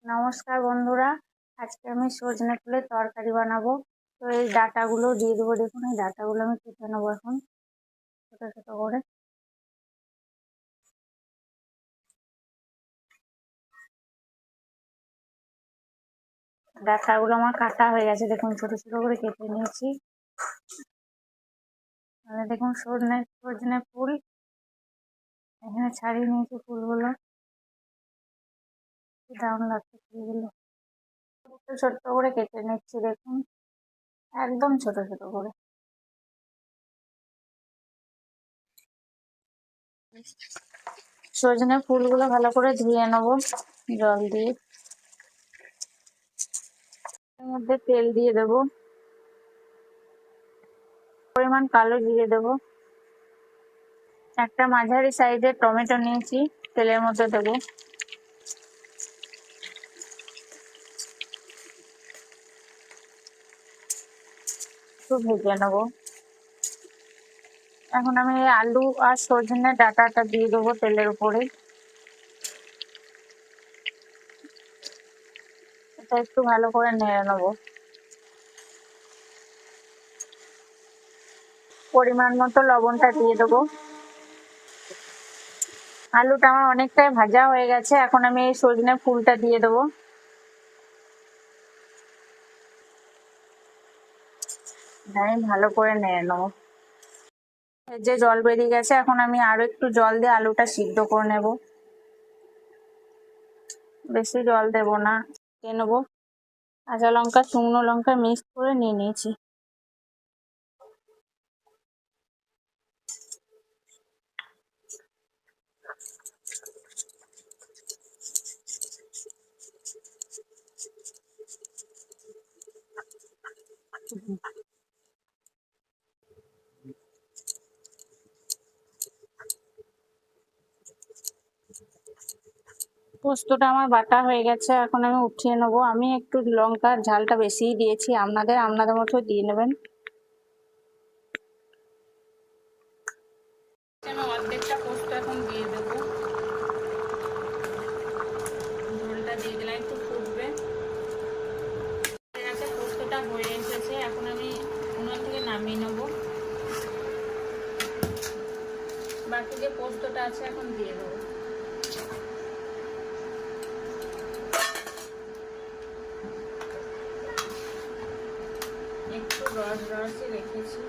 নমস্কার বন্ধুরা, আজকে আমি সজনে ফুলের তরকারি বানাবো। তো এই ডাঁটাগুলো দিয়ে দেবো। দেখুন, এই ডাঁটাগুলো আমি কেটে নেবো এখন ছোট ছোট করে। ডাঁটাগুলো আমার কাটা হয়ে গেছে, দেখুন ছোট ছোট করে কেটে নিয়েছি। দেখুন সজনে সজনে ফুল এখানে ছাড়িয়ে নিয়েছি ফুলগুলো। দারুণ লাগছে ফুলগুলো। ছোট ছোট করে কেটে নিচ্ছি, দেখুন একদম ছোট ছোট করে। সজনে ফুলগুলো ভালো করে ধুয়ে নেবো জল দিয়ে। এর মধ্যে তেল দিয়ে দেবো, পরিমাণ কালো জিরে দেবো, একটা মাঝারি সাইজের টমেটো নিয়েছি তেলের মধ্যে দেবো। একটু ভেজে নেবো। এখন আমি আলু আর সজনে ডাঁটাটা দিয়ে দেবো তেলের উপরে। এটা একটু ভালো করে নেড়ে নেবো। পরিমাণ মতো লবণটা দিয়ে দেবো। আলুটা আমার অনেকটাই ভাজা হয়ে গেছে, এখন আমি এই সজনে ফুলটা দিয়ে দেবো। আমি ভালো করে নেড়ে নেবো। এই যে জল বেরিয়ে গেছে, এখন আমি আরো একটু জল দিয়ে আলুটা সিদ্ধ করে নেব। বেশি জল দেব না, দিয়ে নেবো। কাঁচা লঙ্কা শুকনো লঙ্কা মিক্স করে নিয়ে নিয়েছি। পোস্তটা আমার বাটা হয়ে গেছে, এখন আমি উঠিয়ে নেবো। আমি একটু লঙ্কার ঝালটা বেশিই দিয়েছি, আপনাদের মতো দিয়ে নেবেন। আমি অর্ধেকটা পোস্ত এখন দিয়ে দেবো। ঝোলটা দিয়ে দিলাম, একটু ফুটবে। পোস্তটা হয়ে এসেছে, এখন আমি উনুন থেকে নামিয়ে নেবো। বাকি যে পোস্তটা আছে এখন দিয়ে দেবো। একটু রসে রেখেছি।